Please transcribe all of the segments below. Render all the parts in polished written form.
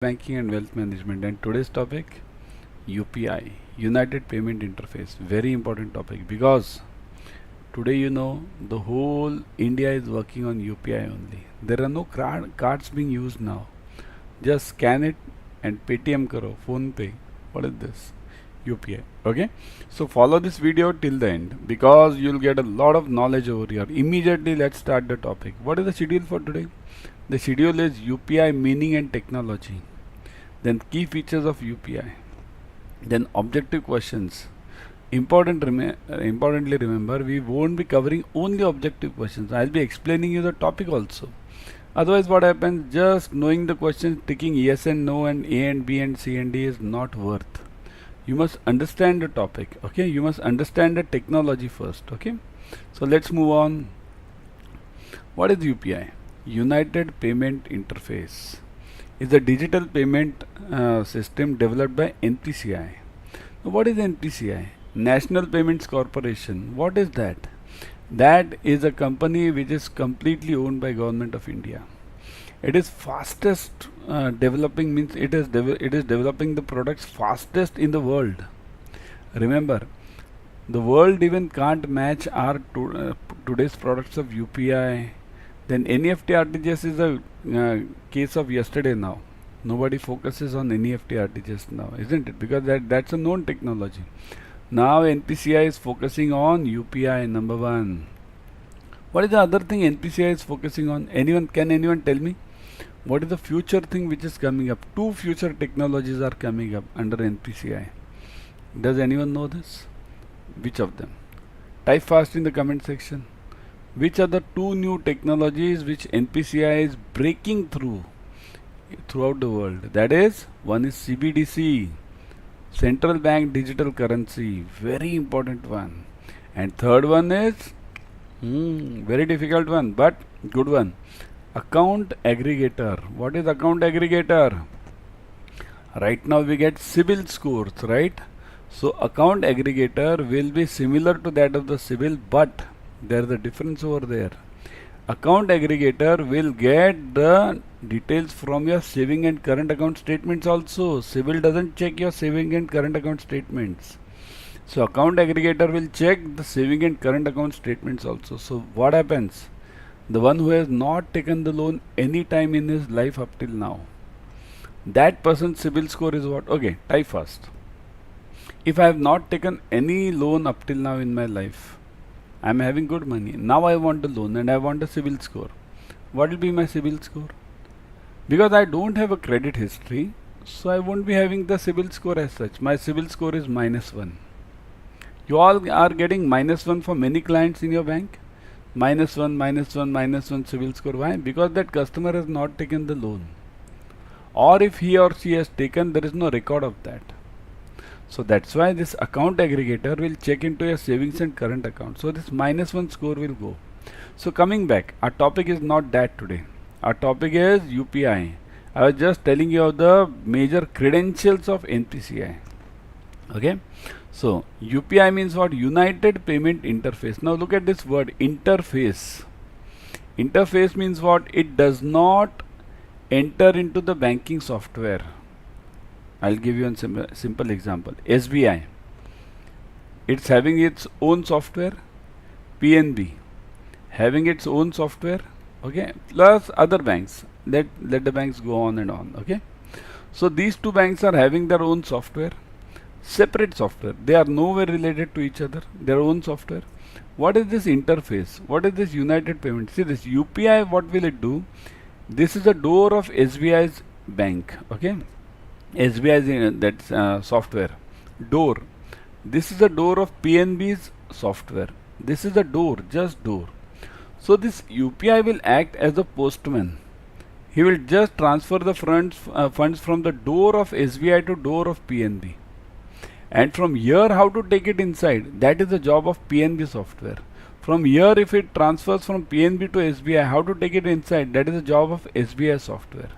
Banking and Wealth Management, and today's topic UPI, United Payment Interface. Very important topic because today the whole India is working on UPI only. There are no cards being used now. Just scan it and Paytm karo, phone pay. What is this? UPI. Okay, so follow this video till the end because you'll get a lot of knowledge over here. Immediately let's start the topic. What is the schedule for today? The schedule is UPI meaning and technology, then key features of UPI, then objective questions. Importantly remember, we won't be covering only objective questions. I'll be explaining you the topic also. Otherwise what happens, just knowing the questions, ticking yes and no and A and B and C and D is not worth. You must understand the topic, okay? You must understand the technology first, okay? So let's move on. What is UPI? United Payment Interface is a digital payment system developed by NPCI. Now, what is NPCI? National Payments Corporation. What is that? That is a company which is completely owned by Government of India. It is fastest developing, means it is developing the products fastest in the world. Remember, the world even can't match our today's products of UPI. Then NEFT RTGS is a case of yesterday now. Nobody focuses on NEFT RTGS now, isn't it? Because that's a known technology. Now NPCI is focusing on UPI, number one. What is the other thing NPCI is focusing on? Can anyone tell me? What is the future thing which is coming up? Two future technologies are coming up under NPCI. Does anyone know this? Which of them? Type fast in the comment section. Which are the two new technologies which NPCI is breaking throughout the world? That is, one is CBDC, Central Bank Digital Currency, very important one. And third one is, very difficult one, but good one. Account aggregator. What is account aggregator? Right now we get CIBIL scores, right? So account aggregator will be similar to that of the CIBIL, but there is a difference over there. Account aggregator will get the details from your saving and current account statements also. CIBIL doesn't check your saving and current account statements. So account aggregator will check the saving and current account statements also. So what happens? The one who has not taken the loan any time in his life up till now, that person's CIBIL score is what? Okay, type fast. If I have not taken any loan up till now in my life, I am having good money. Now I want a loan and I want a CIBIL score. What will be my CIBIL score? Because I don't have a credit history, so I won't be having the CIBIL score as such. My CIBIL score is -1. You all are getting -1 for many clients in your bank. -1, -1, -1 CIBIL score. Why? Because that customer has not taken the loan. Or if he or she has taken, there is no record of that. So that's why this account aggregator will check into your savings and current account. So this -1 score will go. So coming back, our topic is not that today. Our topic is UPI. I was just telling you of the major credentials of NPCI. Okay. So UPI means what? United Payment Interface. Now look at this word, interface. Interface means what? It does not enter into the banking software. I'll give you a simple example. SBI, it's having its own software. PNB, having its own software. Okay, plus other banks. Let the banks go on and on. Okay, so these two banks are having their own software, separate software. They are nowhere related to each other. Their own software. What is this interface? What is this United Payment? See, this UPI, what will it do? This is the door of SBI's bank. Okay. SBI's software door. This is the door of PNB's software. This is the door, just door. So this UPI will act as a postman. He will just transfer the funds from the door of SBI to door of PNB. And from here, how to take it inside? That is the job of PNB software. From here, if it transfers from PNB to SBI, how to take it inside? That is the job of SBI software.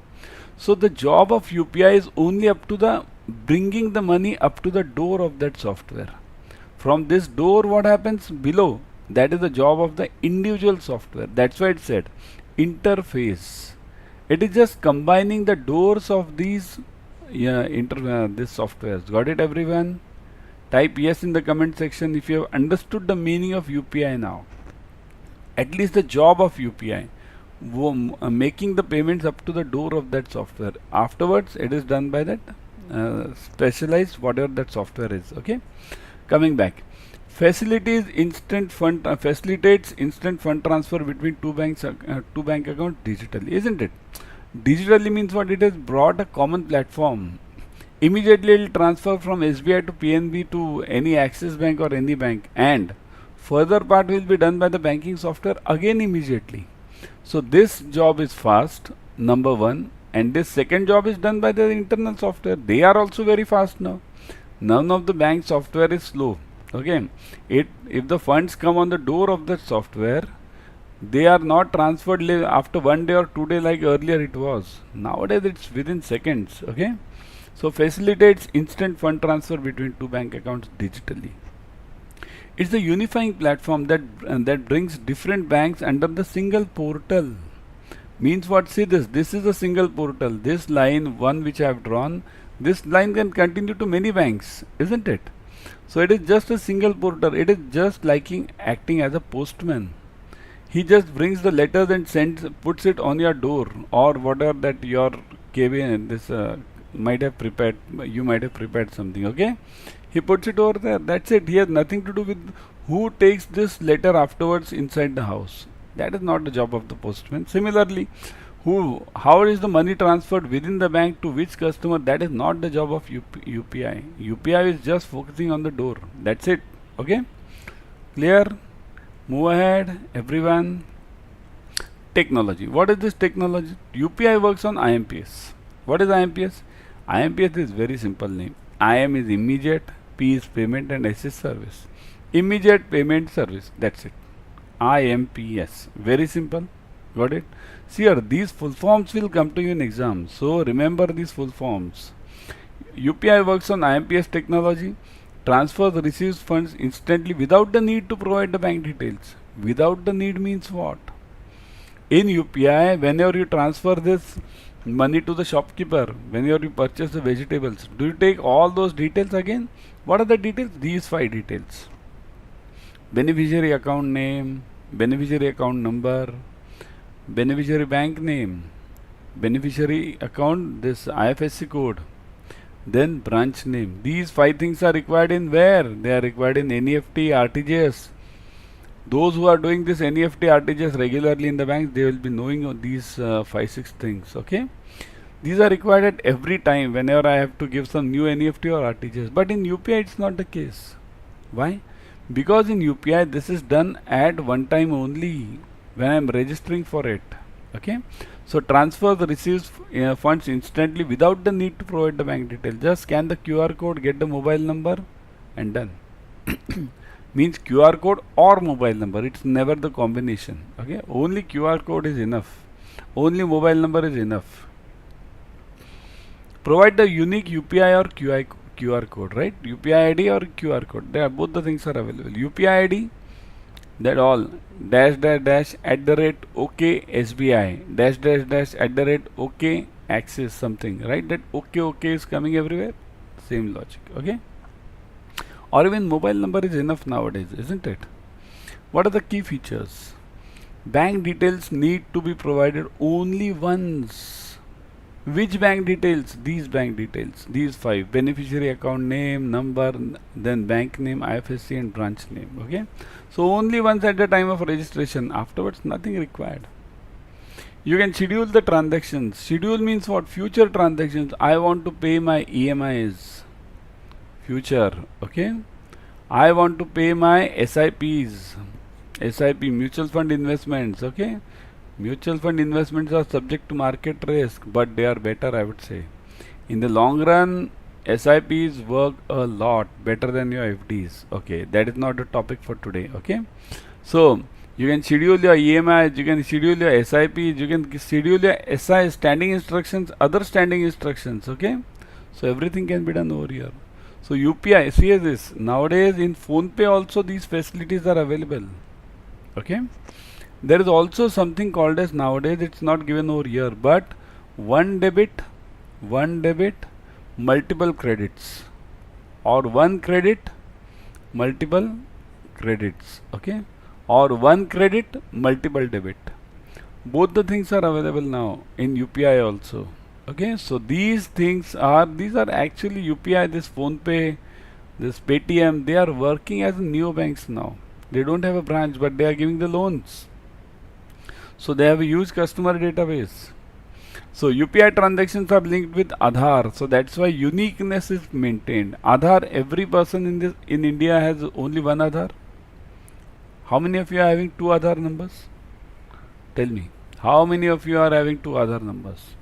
So the job of UPI is only up to the bringing the money up to the door of that software. From this door, what happens below? That is the job of the individual software. That's why it said interface. It is just combining the doors of these this softwares. Got it, everyone? Type yes in the comment section if you have understood the meaning of UPI now. At least the job of UPI, making the payments up to the door of that software. Afterwards, it is done by that specialized whatever that software is. Okay. Coming back, facilitates instant fund transfer between two bank accounts digitally, isn't it? Digitally means what? It has brought a common platform. Immediately it will transfer from SBI to PNB to any Axis Bank or any bank, and further part will be done by the banking software again immediately. So this job is fast, number one, and this second job is done by the internal software. They are also very fast now. None of the bank software is slow. Okay, if the funds come on the door of the software, they are not transferred after 1 day or 2 days like earlier it was. Nowadays it's within seconds. Okay, so facilitates instant fund transfer between two bank accounts digitally. It's the unifying platform that brings different banks under the single portal. Means what? See this. This is a single portal. This line one which I have drawn, this line can continue to many banks, isn't it? So it is just a single portal. It is just like acting as a postman. He just brings the letters and puts it on your door or whatever that your KBN might have prepared. You might have prepared something. Okay, he puts it over there. That's it. He has nothing to do with who takes this letter afterwards inside the house. That is not the job of the postman. Similarly, how is the money transferred within the bank to which customer? That is not the job of UPI. UPI is just focusing on the door. That's it. Okay, clear? Move ahead, everyone. Technology. What is this technology? UPI works on IMPS. What is IMPS? IMPS is very simple name. IM is immediate, P is payment, and S is service. Immediate payment service. That's it. IMPS. Very simple. Got it? See here, these full forms will come to you in exam. So remember these full forms. UPI works on IMPS technology. Transfers, receives funds instantly without the need to provide the bank details. Without the need means what? In UPI, whenever you transfer this money to the shopkeeper, whenever you purchase the vegetables, do you take all those details again? What are the details? These 5 details. Beneficiary account name, beneficiary account number, beneficiary bank name, beneficiary account, this IFSC code, then branch name. These 5 things are required in where? They are required in NEFT, RTGS. Those who are doing this NEFT, RTGS regularly in the banks, they will be knowing these 5-6 things. Okay, these are required at every time whenever I have to give some new NEFT or RTGS. But in UPI it's not the case. Why? Because in UPI this is done at one time only when I am registering for it. Okay, so transfers, receives funds instantly without the need to provide the bank detail. Just scan the QR code, get the mobile number, and done. Means QR code or mobile number. It's never the combination. Okay, only QR code is enough. Only mobile number is enough. Provide the unique UPI or QR code, right? UPI ID or QR code. They are both the things are available. UPI ID, that all dash at the rate OK SBI dash at the rate OK Axis something, right? That OK is coming everywhere. Same logic. Okay. Or even mobile number is enough nowadays, isn't it? What are the key features? Bank details need to be provided only once. Which bank details? These bank details. These 5. Beneficiary account name, number, then bank name, IFSC and branch name. Okay. So only once at the time of registration. Afterwards nothing required. You can schedule the transactions. Schedule means what? Future transactions. I want to pay my EMIs. Future. Okay, I want to pay my SIPs, SIP mutual fund investments. Okay, mutual fund investments are subject to market risk, but they are better, I would say. In the long run, SIPs work a lot better than your FDs. Okay, that is not a topic for today. Okay, so you can schedule your EMIs, you can schedule your SIPs, you can schedule your SI standing instructions, other standing instructions. Okay, so everything can be done over here. So UPI, see this, nowadays in PhonePe also these facilities are available. Okay, there is also something called as, nowadays it's not given over here, but one debit, multiple credits, or one credit, multiple credits, okay, or one credit, multiple debit. Both the things are available now in UPI also. Okay, so these are actually UPI, this PhonePe, this Paytm, they are working as neobanks now. They don't have a branch, but they are giving the loans. So they have a huge customer database. So UPI transactions are linked with Aadhaar, so that's why uniqueness is maintained. Aadhaar, every person in India has only one Aadhaar. How many of you are having two Aadhaar numbers? Tell me, how many of you are having two Aadhaar numbers?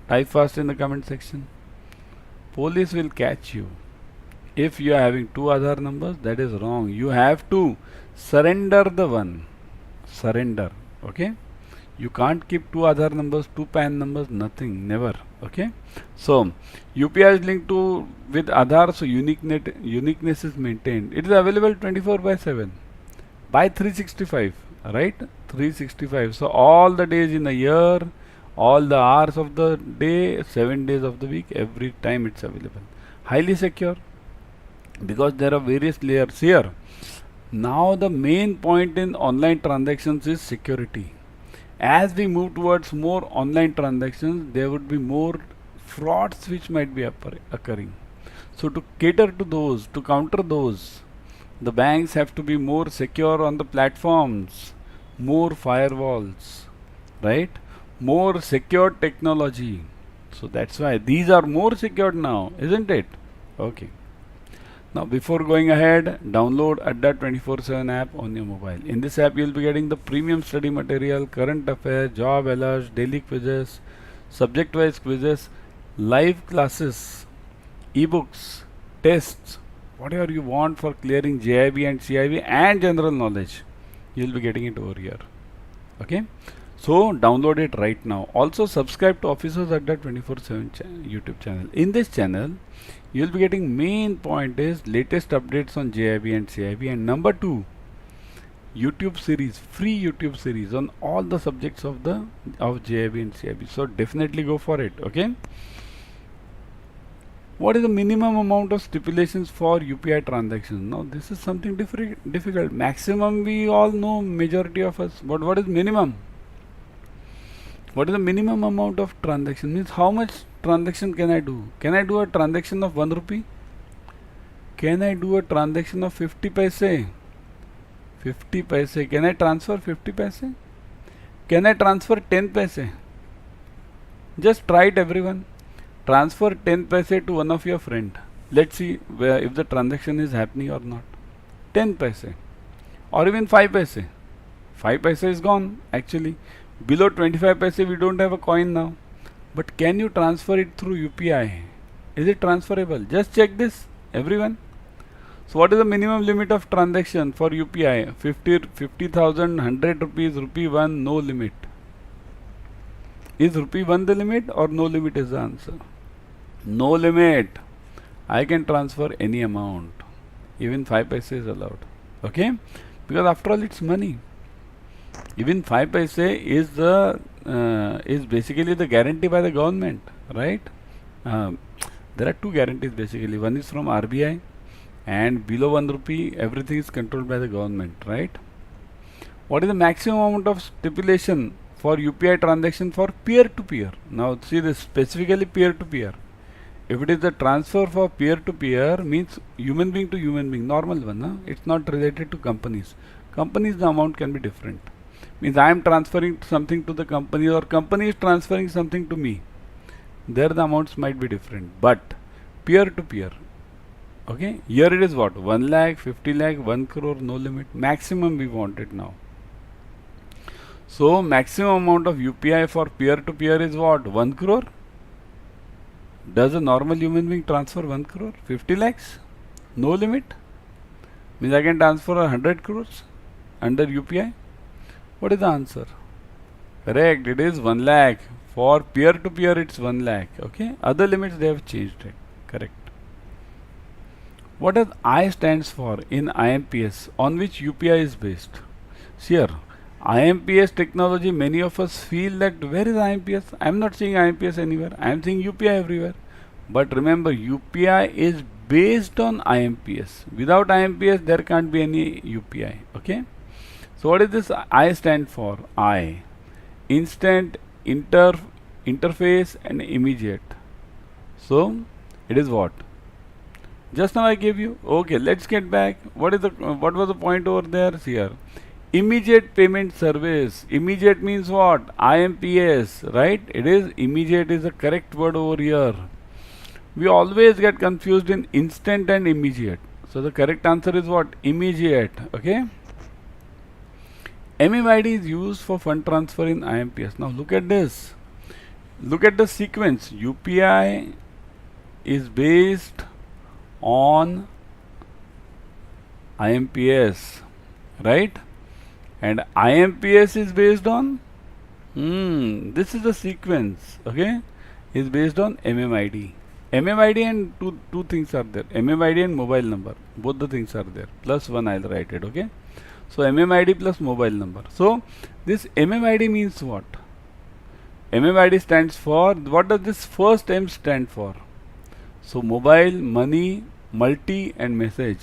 Type fast in the comment section. Police will catch you. If you are having two Aadhaar numbers, that is wrong. You have to surrender the one. Surrender. Okay? You can't keep two Aadhaar numbers, two PAN numbers, nothing, never. Okay? So, UPI is linked with Aadhaar, so uniqueness is maintained. It is available 24/7 by 365, right? 365. So, all the days in a year, all the hours of the day, 7 days of the week, every time it's available. Highly secure, because there are various layers here. Now the main point in online transactions is security. As we move towards more online transactions, there would be more frauds which might be occurring. So to cater to those, to counter those, the banks have to be more secure on the platforms, more firewalls, right? More secure technology. So that's why these are more secured now, isn't it? Okay. Now before going ahead, download Adda 24/7 app on your mobile. In this app, you'll be getting the premium study material, current affairs, job alerts, daily quizzes, subject-wise quizzes, live classes, ebooks, tests, whatever you want for clearing JAIIB and CIB and general knowledge. You'll be getting it over here. Okay? So download it right now. Also subscribe to Officers Adda 24/7 YouTube channel. In this channel, you'll be getting main point is latest updates on JAIIB and CIB, and number 2, YouTube series, free YouTube series on all the subjects of JAIIB and CIB. So definitely go for it. Okay. What is the minimum amount of stipulations for UPI transactions? Now this is something difficult. Maximum we all know, majority of us. But what is minimum? What is the minimum amount of transaction? Means how much transaction can I do? Can I do a transaction of 1 rupee? Can I do a transaction of 50 paise? 50 paise. Can I transfer 50 paise? Can I transfer 10 paise? Just try it, everyone. Transfer 10 paise to one of your friend. Let's see if the transaction is happening or not. 10 paise. Or even 5 paise. 5 paise is gone actually. Below 25 paise we don't have a coin now. But can you transfer it through UPI? Is it transferable? Just check this, everyone. So what is the minimum limit of transaction for UPI? 50,000, 100 rupees, rupee 1, no limit. Is rupee 1 the limit or no limit is the answer? No limit. I can transfer any amount. Even 5 paise is allowed. Okay? Because after all it's money. Even 5 paise is basically the guarantee by the government, right? There are two guarantees basically. One is from RBI, and below 1 rupee everything is controlled by the government, right? What is the maximum amount of stipulation for UPI transaction for peer-to-peer? Now see this, specifically peer-to-peer. If it is a transfer for peer-to-peer, means human being to human being, normal one, huh? It's not related to companies. Companies, the amount can be different. Means I am transferring something to the company, or company is transferring something to me. There the amounts might be different. But peer-to-peer, okay, here it is what? 1 lakh, 50 lakh, 1 crore, no limit. Maximum we want it now. So maximum amount of UPI for peer-to-peer is what? 1 crore? Does a normal human being transfer 1 crore? 50 lakhs? No limit? Means I can transfer 100 crores under UPI? What is the answer? Correct, it is 1 lakh. For peer-to-peer it's 1 lakh. Okay, other limits they have changed it. Correct. What does I stands for in IMPS, on which UPI is based? See here, IMPS technology, many of us feel that where is IMPS? I am not seeing IMPS anywhere. I am seeing UPI everywhere. But remember, UPI is based on IMPS. Without IMPS, there can't be any UPI. Okay. So what is this I stand for? I. Instant, interface and immediate. So it is what? Just now I gave you. Okay, let's get back. What was the point over there? Here. Immediate payment service. Immediate means what? IMPS, right? It is immediate is the correct word over here. We always get confused in instant and immediate. So the correct answer is what? Immediate. Okay. MMID is used for fund transfer in IMPS. Now look at this. Look at the sequence. UPI is based on IMPS, right? And IMPS is based on this is the sequence, okay, is based on MMID. MMID and two things are there. MMID and mobile number, both the things are there. Plus one I'll write it, okay. So MMID plus mobile number. So this MMID means what? MMID stands for, what does this first M stand for? So mobile, money, multi and message.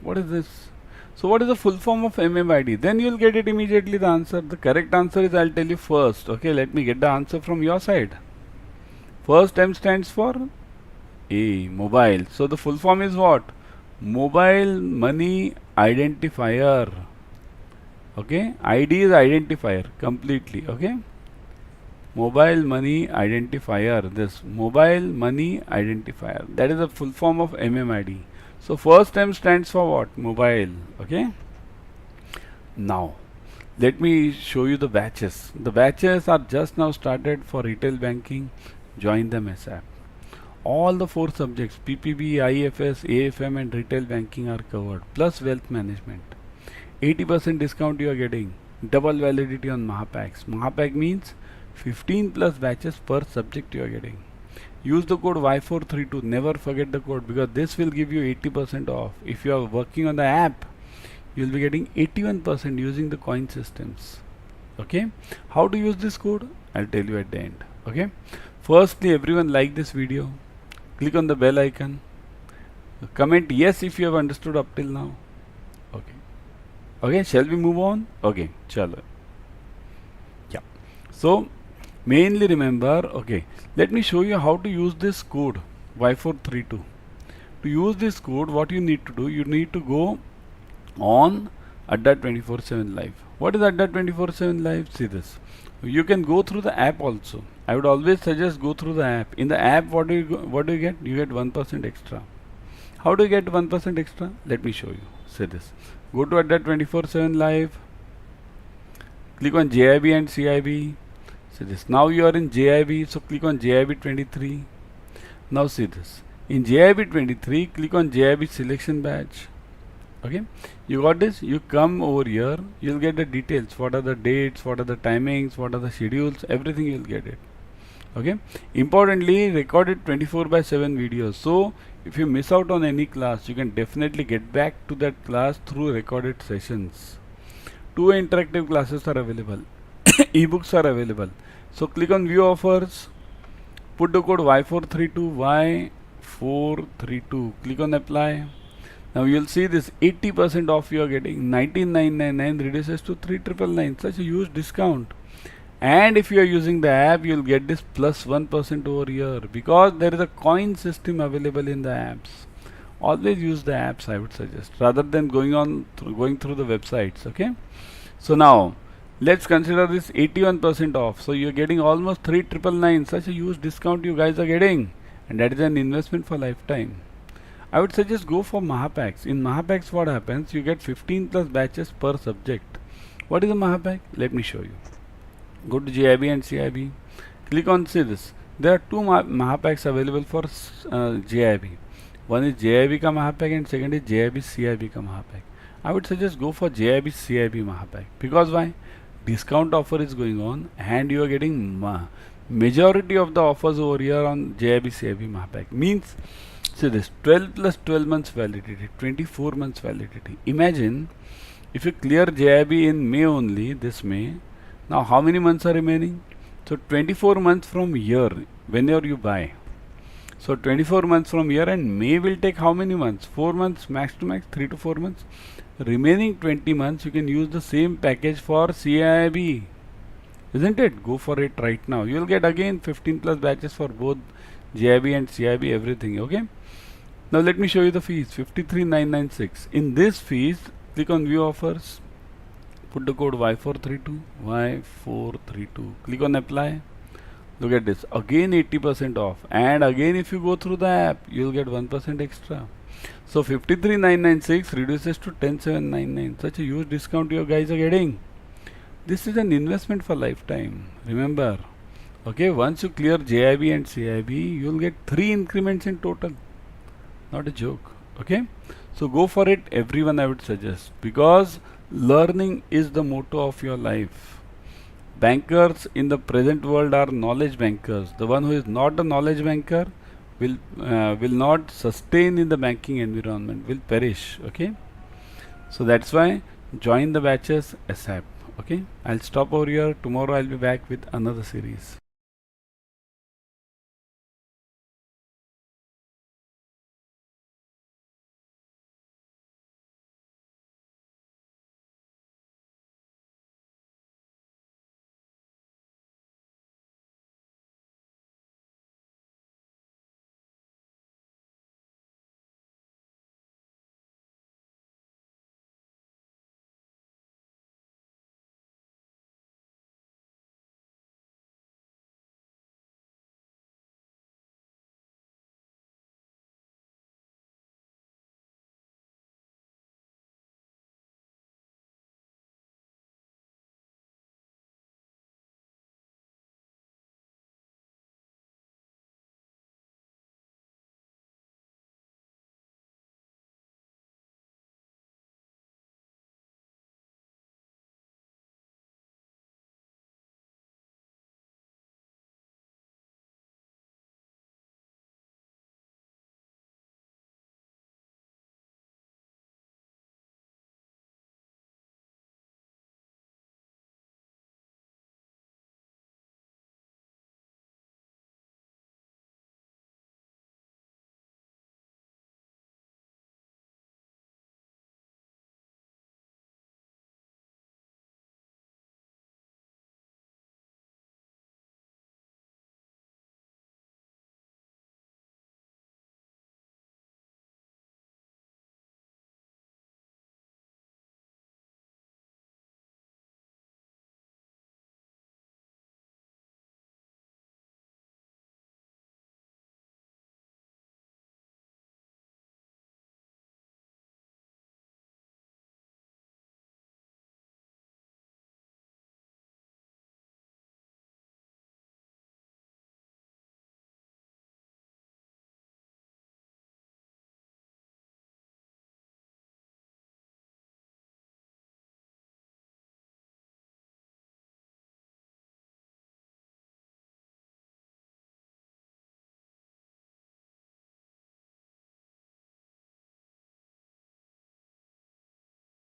What is this? So what is the full form of MMID? Then you will get it immediately the answer. The correct answer is, I'll tell you first. Okay, let me get the answer from your side. First M stands for A, mobile. So the full form is what? Mobile money identifier. Okay, ID is identifier completely. Okay, mobile money identifier. This mobile money identifier. That is the full form of MMID. So first M stands for what? Mobile. Okay. Now let me show you the batches. The batches are just now started for retail banking. Join them ASAP. All the 4 subjects PPB, IFS, AFM and retail banking are covered, plus wealth management. 80% discount you are getting. Double validity on Mahapacks. Mahapack means 15 plus batches per subject you are getting. Use the code Y432. Never forget the code, because this will give you 80% off. If you are working on the app, you will be getting 81% using the coin systems. Okay. How to use this code? I'll tell you at the end. Okay. Firstly, everyone like this video. Click on the bell icon. Comment yes if you have understood up till now. Okay. Okay. Shall we move on? Okay. Chalo. Yeah. So mainly remember, okay, let me show you how to use this code Y432. To use this code, what you need to do, you need to go on Adda 24/7 live. What is Adda 24/7 live? See this. You can go through the app also. I would always suggest go through the app. In the app, what do you get? You get 1% extra. How do you get 1% extra? Let me show you. See this. Go to Adda 24/7 live. Click on JAIIB and CIB. See this. Now you are in JAIIB, so click on JAIIB 23. Now see this. In JAIIB 23, click on JAIIB selection badge. Okay, you got this. You come over here, you'll get the details. What are the dates, what are the timings, what are the schedules, everything you'll get it. Okay, importantly, recorded 24/7 videos. So if you miss out on any class, you can definitely get back to that class through recorded sessions. 2 interactive classes are available. Ebooks are available. So click on view offers, put the code Y432, click on apply. Now you'll see this 80% off you are getting. 19,999 reduces to 3,999. Such a huge discount. And if you are using the app, you'll get this plus 1% over here, because there is a coin system available in the apps. Always use the apps, I would suggest, rather than going through the websites. Okay. So now let's consider this 81% off. So you're getting almost 3,999. Such a huge discount you guys are getting, and that is an investment for lifetime. I would suggest go for Mahapacks. In Mahapacks, what happens? You get 15 plus batches per subject. What is a Mahapack? Let me show you. Go to JAIIB and CIB. Click on, see this. There are 2 Mahapacks available for JAIIB. One is JAIIB ka Mahapack and second is JAIIB CIB ka Mahapack. I would suggest go for JAIIB CIB Mahapack. Because why? Discount offer is going on and you are getting majority of the offers over here on JAIIB CIB Mahapack. Means, see this, 12 plus 12 months validity, 24 months validity. Imagine If you clear JIB in May only, this May, now how many months are remaining? So 24 months from here, whenever you buy. So 24 months from here, and May will take how many months? 4 months max to max, 3 to 4 months. Remaining 20 months, you can use the same package for CIIB. Isn't it? Go for it right now. You will get again 15 plus batches for both JIB and CIB, everything. Okay. Now let me show you the fees. 53,996. In this fees, click on view offers. Put the code Y432. Y432. Click on apply. Look at this. Again 80% off. And again, if you go through the app, you will get 1% extra. So 53,996 reduces to 10,799. Such a huge discount you guys are getting. This is an investment for lifetime. Remember, okay, once you clear JIB and CIB, you will get 3 increments in total. Not a joke. Okay, so go for it, everyone, I would suggest, because learning is the motto of your life. Bankers in the present world are knowledge bankers. The one who is not a knowledge banker will not sustain in the banking environment, will perish. Okay, so that's why join the batches ASAP. Okay, I'll stop over here. Tomorrow I'll be back with another series.